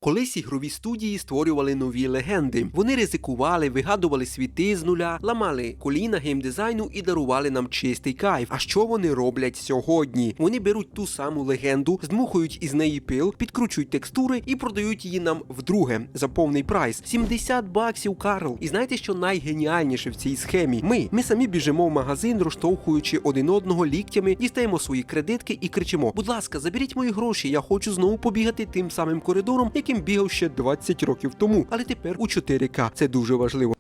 Колись ігрові студії створювали нові легенди. Вони ризикували, вигадували світи з нуля, ламали коліна геймдизайну і дарували нам чистий кайф. А що вони роблять сьогодні? Вони беруть ту саму легенду, здмухують із неї пил, підкручують текстури і продають її нам вдруге за повний прайс. $70, Карл. І знаєте, що найгеніальніше в цій схемі? Ми самі біжимо в магазин, розштовхуючи один одного ліктями, дістаємо свої кредитки і кричимо: будь ласка, заберіть мої гроші, я хочу знову побігати тим самим коридором, яким бігав ще 20 років тому, але тепер у 4К. Це дуже важливо.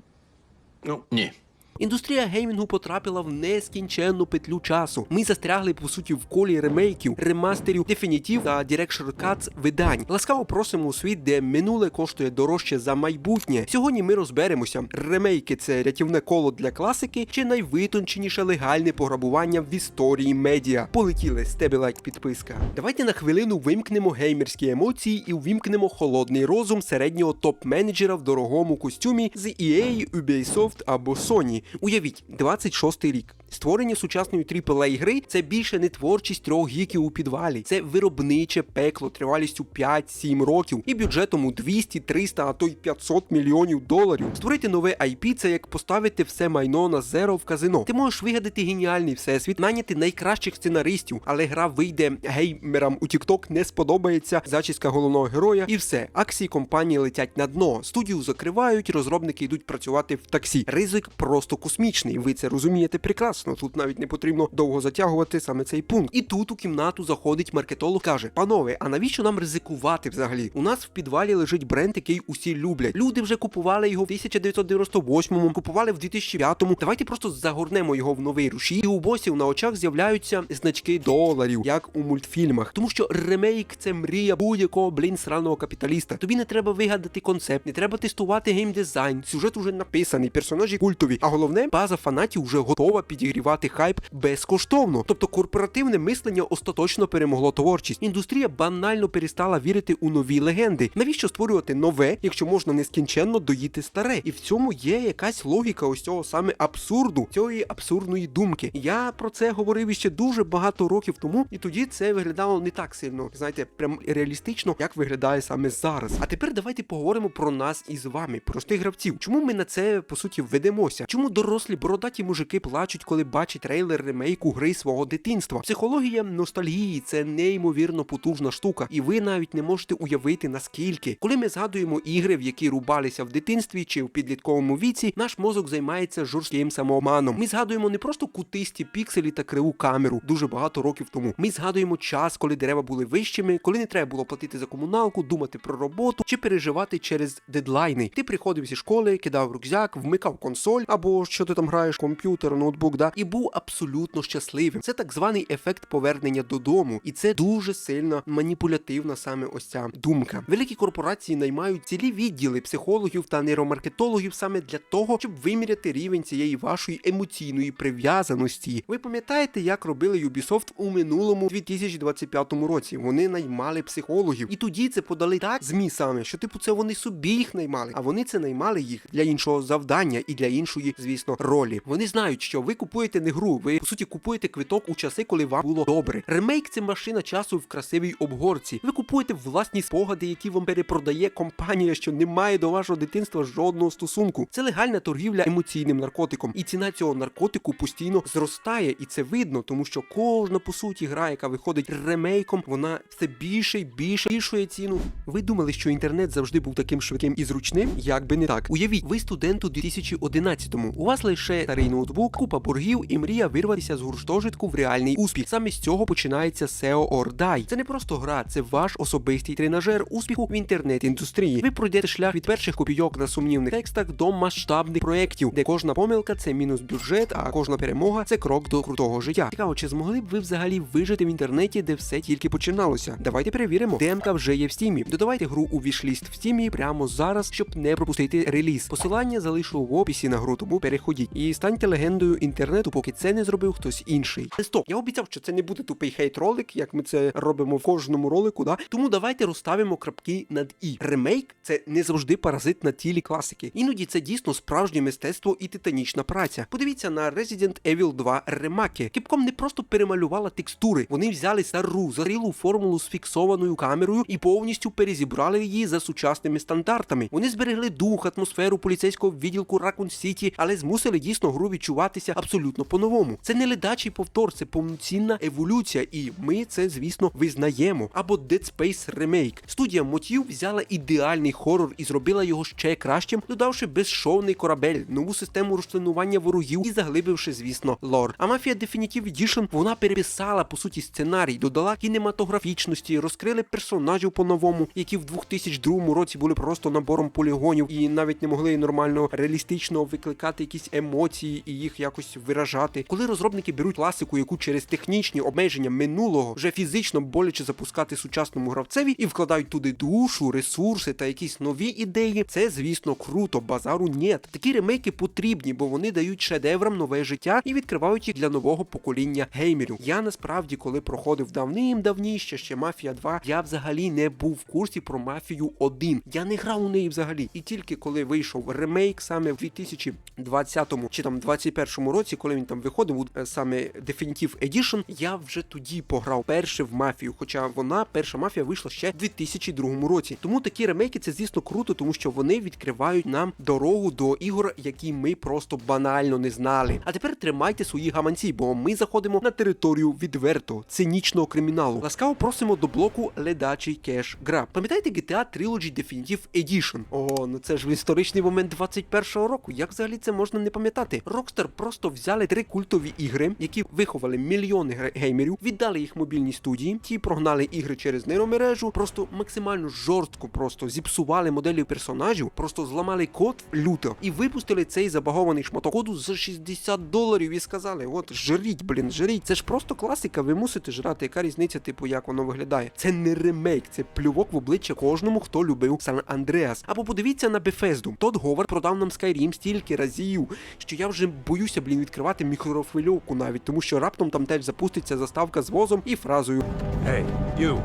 Ну, ні. Індустрія геймінгу потрапила в нескінченну петлю часу. Ми застрягли, по суті, в колі ремейків, ремастерів, дефінітів та Director's Cuts видань. Ласкаво просимо у світ, де минуле коштує дорожче за майбутнє. Сьогодні ми розберемося, ремейки – це рятівне коло для класики чи найвитонченіше легальне пограбування в історії медіа. Полетіли, з тебе лайк, підписка. Давайте на хвилину вимкнемо геймерські емоції і увімкнемо холодний розум середнього топ-менеджера в дорогому костюмі з EA, Ubisoft або Sony. Уявіть, 26-й рік. Створення сучасної AAA гри – це більше не творчість 3 гіків у підвалі. Це виробниче пекло тривалістю 5-7 років і бюджетом у 200, 300, а то й 500 мільйонів доларів. Створити нове IP – це як поставити все майно на зеро в казино. Ти можеш вигадати геніальний всесвіт, наняти найкращих сценаристів, але гра вийде геймерам у TikTok, не сподобається зачіска головного героя і все. Акції компанії летять на дно, студію закривають, розробники йдуть працювати в таксі. Ризик просто космічний, ви це розумієте прекрасно. Тут навіть не потрібно довго затягувати саме цей пункт. І тут у кімнату заходить маркетолог, каже: панове, а навіщо нам ризикувати взагалі? У нас в підвалі лежить бренд, який усі люблять. Люди вже купували його в 1998-му, купували в 2005-му. Давайте просто загорнемо його в новий рушій. І у босів на очах з'являються значки доларів, як у мультфільмах. Тому що ремейк – це мрія будь-якого, сраного капіталіста. Тобі не треба вигадати концепт, не треба тестувати геймдизайн, сюжет уже написаний, персонажі культові. А головне, база фанатів вже готова підігрівати хайп безкоштовно. Тобто корпоративне мислення остаточно перемогло творчість. Індустрія банально перестала вірити у нові легенди. Навіщо створювати нове, якщо можна нескінченно доїти старе? І в цьому є якась логіка ось цього саме абсурду, цієї абсурдної думки. Я про це говорив іще дуже багато років тому, і тоді це виглядало не так сильно, знаєте, прям реалістично, як виглядає саме зараз. А тепер давайте поговоримо про нас із вами, простих гравців. Чому ми на це, по суті, ведемося? Чому дорослі бородаті мужики плачуть, коли бачать трейлер ремейку гри свого дитинства? Психологія ностальгії – це неймовірно потужна штука, і ви навіть не можете уявити наскільки. Коли ми згадуємо ігри, в які рубалися в дитинстві чи в підлітковому віці, наш мозок займається жорстким самообманом. Ми згадуємо не просто кутисті пікселі та криву камеру дуже багато років тому. Ми згадуємо час, коли дерева були вищими, коли не треба було платити за комуналку, думати про роботу чи переживати через дедлайни. Ти приходив зі школи, кидав рюкзак, вмикав консоль або що ти там граєш, комп'ютер, ноутбук, і був абсолютно щасливим. Це так званий ефект повернення додому. І це дуже сильно маніпулятивна саме ось ця думка. Великі корпорації наймають цілі відділи психологів та нейромаркетологів саме для того, щоб виміряти рівень цієї вашої емоційної прив'язаності. Ви пам'ятаєте, як робили Ubisoft у минулому 2025 році? Вони наймали психологів. І тоді це подали так ЗМІ саме, що типу це вони собі їх наймали, а вони це наймали їх для іншого завдання і для іншої, звісно, ролі. Вони знають, що ви купуєте не гру, ви, по суті, купуєте квиток у часи, коли вам було добре. Ремейк – це машина часу в красивій обгорці. Ви купуєте власні спогади, які вам перепродає компанія, що не має до вашого дитинства жодного стосунку. Це легальна торгівля емоційним наркотиком. І ціна цього наркотику постійно зростає, і це видно, тому що кожна, по суті, гра, яка виходить ремейком, вона все більше і більше збільшує ціну. Ви думали, що інтернет завжди був таким швидким і зручним? Як би не так. Уявіть, ви студент у 2011-му. У вас лише старий ноутбук, купа боргів і мрія вирватися з гуртожитку в реальний успіх. Саме з цього починається SEO or Die. Це не просто гра, це ваш особистий тренажер успіху в інтернет-індустрії. Ви пройдете шлях від перших копійок на сумнівних текстах до масштабних проєктів, де кожна помилка – це мінус бюджет, а кожна перемога – це крок до крутого життя. Цікаво, чи змогли б ви взагалі вижити в інтернеті, де все тільки починалося? Давайте перевіримо. Демка вже є в Стімі. Додавайте гру у вішліст в Стімі прямо зараз, щоб не пропустити реліз. Посилання залишу в описі на гру, тому переходіть. І станьте легендою інтернету інтернету, поки це не зробив хтось інший. Але стоп, я обіцяв, що це не буде тупий хейт-ролик, як ми це робимо в кожному ролику, да? Тому давайте розставимо крапки над «і». Ремейк – це не завжди паразит на тілі класики. Іноді це дійсно справжнє мистецтво і титанічна праця. Подивіться на Resident Evil 2 ремаки. Capcom не просто перемалювала текстури, вони взяли стару, застарілу формулу з фіксованою камерою і повністю перезібрали її за сучасними стандартами. Вони зберегли дух, атмосферу поліцейського відділку Raccoon City, але змусили дійсно гру відчуватися абсолютно по-новому. Це не ледачий повтор, це повноцінна еволюція, і ми це, звісно, визнаємо. Або Dead Space Remake. Студія Motive взяла ідеальний хорор і зробила його ще кращим, додавши безшовний корабель, нову систему розчленування ворогів і заглибивши, звісно, лор. А Mafia Definitive Edition, вона переписала, по суті, сценарій, додала кінематографічності, розкрили персонажів по-новому, які в 2002 році були просто набором полігонів і навіть не могли нормально, реалістично викликати якісь емоції і їх якось виражати. Коли розробники беруть класику, яку через технічні обмеження минулого вже фізично боляче запускати сучасному гравцеві і вкладають туди душу, ресурси та якісь нові ідеї, це, звісно, круто, базару нет. Такі ремейки потрібні, бо вони дають шедеврам нове життя і відкривають їх для нового покоління геймерів. Я насправді, коли проходив давним-давніше ще Мафія 2, я взагалі не був в курсі про Мафію 1. Я не грав у неї взагалі. І тільки коли вийшов ремейк саме в 2020 чи там 2021 році, коли він там виходив, саме Definitive Edition, я вже тоді пограв перше в Мафію, хоча перша Мафія вийшла ще в 2002 році. Тому такі ремейки це, звісно, круто, тому що вони відкривають нам дорогу до ігор, які ми просто банально не знали. А тепер тримайте свої гаманці, бо ми заходимо на територію відверто цинічного криміналу. Ласкаво просимо до блоку ледачий кеш граб. Пам'ятаєте GTA Trilogy Definitive Edition? О, ну це ж історичний момент 21-го року. Як взагалі це можна не пам'ятати? Rockstar просто взяли 3 культові ігри, які виховали мільйони геймерів, віддали їх мобільній студії, ті прогнали ігри через нейромережу, просто максимально жорстко просто зіпсували моделі персонажів, просто зламали код люто і випустили цей забагований шматок коду за $60 і сказали, от жріть, жріть. Це ж просто класика, ви мусите жрати, яка різниця, типу, як воно виглядає. Це не ремейк, це плювок в обличчя кожному, хто любив San Andreas. Або подивіться на Bethesda. Тодд Говард продав нам Skyrim стільки разів, що я вже боюся, відкривати мікрохвильовку навіть, тому що раптом там теж запуститься заставка з возом і фразою Hey, you.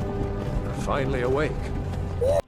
Finally awake.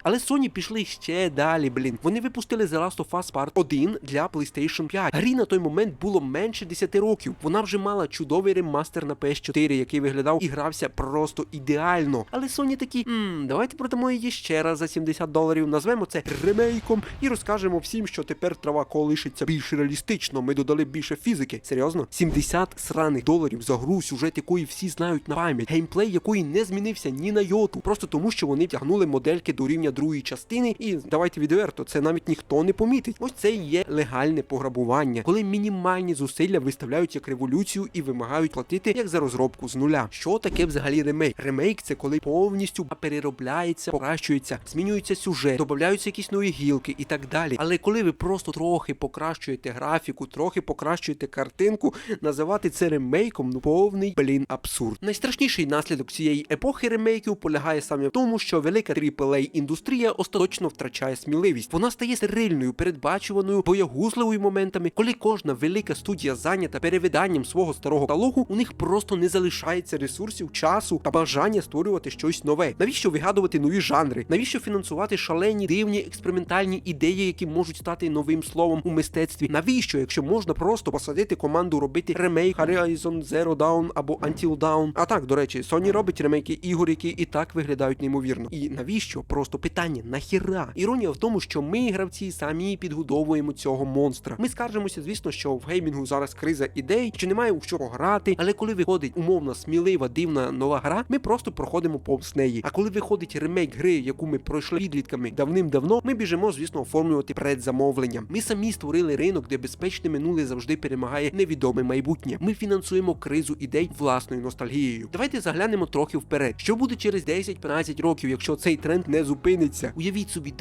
Але Sony пішли ще далі, Вони випустили The Last of Us Part 1 для PlayStation 5. Грі на той момент було менше 10 років. Вона вже мала чудовий ремастер на PS4, який виглядав і грався просто ідеально. Але Sony такі, давайте продамо її ще раз за $70, назвемо це ремейком і розкажемо всім, що тепер трава колишиться більш реалістично, ми додали більше фізики. Серйозно? $70 за гру, сюжет якої всі знають на пам'ять, геймплей якої не змінився ні на йоту, просто тому, що вони тягнули модельки до рівня другої частини, і давайте відверто, це навіть ніхто не помітить. Ось це і є легальне пограбування, коли мінімальні зусилля виставляють як революцію і вимагають платити як за розробку з нуля. Що таке взагалі ремейк? Ремейк – це коли повністю переробляється, покращується, змінюється сюжет, додаються якісь нові гілки і так далі. Але коли ви просто трохи покращуєте графіку, трохи покращуєте картинку, називати це ремейком, повний, абсурд. Найстрашніший наслідок цієї епохи ремейків полягає саме в тому, що велика AAA індустрія остаточно втрачає сміливість. Вона стає стерильною, передбачуваною, боягузливою моментами. Коли кожна велика студія зайнята перевиданням свого старого каталогу, у них просто не залишається ресурсів, часу та бажання створювати щось нове. Навіщо вигадувати нові жанри? Навіщо фінансувати шалені, дивні, експериментальні ідеї, які можуть стати новим словом у мистецтві? Навіщо, якщо можна просто посадити команду робити ремейк Horizon Zero Dawn або Until Dawn? А так, до речі, Sony робить ремейки ігор, які і так виглядають неймовірно. І навіщо? Просто питання, нахіра? Іронія в тому, що ми, гравці, самі підгодовуємо цього монстра. Ми скаржимося, звісно, що в геймінгу зараз криза ідей, що немає у що грати, але коли виходить умовно смілива, дивна нова гра, ми просто проходимо повз неї. А коли виходить ремейк гри, яку ми пройшли підлітками давним-давно, ми біжимо, звісно, оформлювати предзамовлення. Ми самі створили ринок, де безпечне минуле завжди перемагає невідоме майбутнє. Ми фінансуємо кризу ідей власною ностальгією. Давайте заглянемо трохи вперед. Що буде через 10-15 років, якщо цей тренд не не зупиниться. Уявіть собі,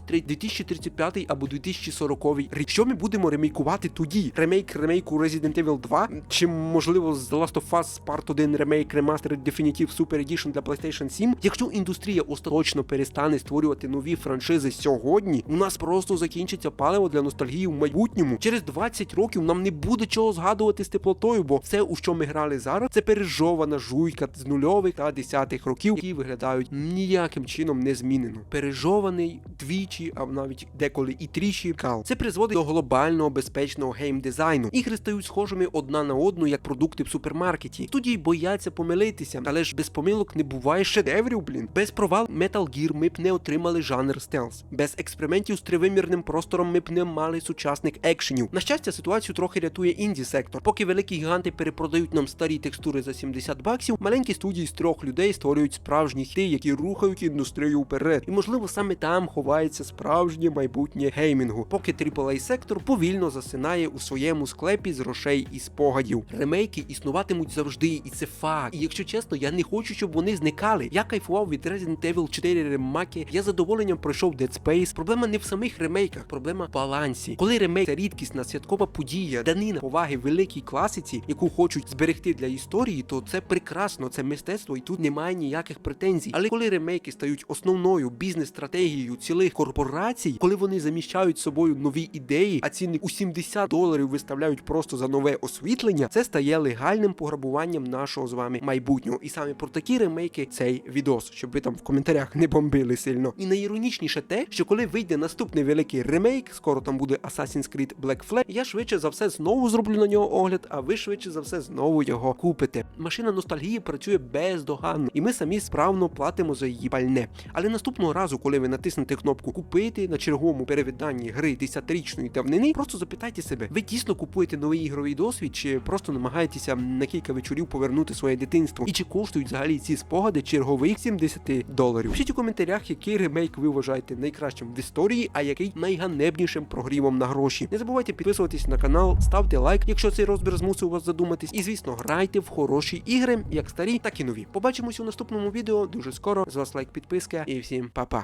2035 або 2040 рік. Що ми будемо ремейкувати тоді? Ремейку Resident Evil 2? Чи, можливо, з The Last of Us Part 1 ремейк Remastered Definitive Super Edition для PlayStation 7? Якщо індустрія остаточно перестане створювати нові франшизи сьогодні, у нас просто закінчиться паливо для ностальгії в майбутньому. Через 20 років нам не буде чого згадувати з теплотою, бо все, у що ми грали зараз, це пережована жуйка з нульових та десятих років, які виглядають ніяким чином не змінено. Пережований двічі, а навіть деколи і тричі кал. Це призводить до глобального безпечного геймдизайну. Ігри стають схожими одна на одну, як продукти в супермаркеті. Студії бояться помилитися, але ж без помилок не буває шедеврів, блін. Без провал Metal Gear ми б не отримали жанр стелс. Без експериментів з тривимірним простором ми б не мали сучасних екшенів. На щастя, ситуацію трохи рятує інді-сектор. Поки великі гіганти перепродають нам старі текстури за $70, маленькі студії з 3 людей створюють справжні хіти, які рухають індустрію вперед. І можливо саме там ховається справжнє майбутнє геймінгу, поки AAA-сектор повільно засинає у своєму склепі з грошей і спогадів. Ремейки існуватимуть завжди, і це факт. І якщо чесно, я не хочу, щоб вони зникали. Я кайфував від Resident Evil 4 ремаки, я з задоволенням пройшов Dead Space. Проблема не в самих ремейках, проблема в балансі. Коли ремейк – це рідкісна святкова подія, данина поваги великій класиці, яку хочуть зберегти для історії, то це прекрасно, це мистецтво і тут немає ніяких претензій. Але коли ремейки стають основною бізнес-стратегією цілих корпорацій, коли вони заміщають собою нові ідеї, а цінник у $70 виставляють просто за нове освітлення, це стає легальним пограбуванням нашого з вами майбутнього. І саме про такі ремейки цей відос, щоб ви там в коментарях не бомбили сильно. І найіронічніше те, що коли вийде наступний великий ремейк, скоро там буде Assassin's Creed Black Flag, я швидше за все знову зроблю на нього огляд, а ви швидше за все знову його купите. Машина ностальгії працює бездоганно, і ми самі справно платимо за її пальне. Але наступного разу, коли ви натиснете кнопку «Купити» на черговому перевиданні гри 10-річної давнини, просто запитайте себе, ви дійсно купуєте новий ігровий досвід, чи просто намагаєтеся на кілька вечорів повернути своє дитинство? І чи коштують взагалі ці спогади чергових $70? Пишіть у коментарях, який ремейк ви вважаєте найкращим в історії, а який найганебнішим прогрівом на гроші. Не забувайте підписуватись на канал, ставте лайк, якщо цей розбір змусив вас задуматись. І звісно, грайте в хороші ігри, як старі, так і нові. Побачимось у наступному відео дуже скоро. З вас лайк, підписка і всім па-па.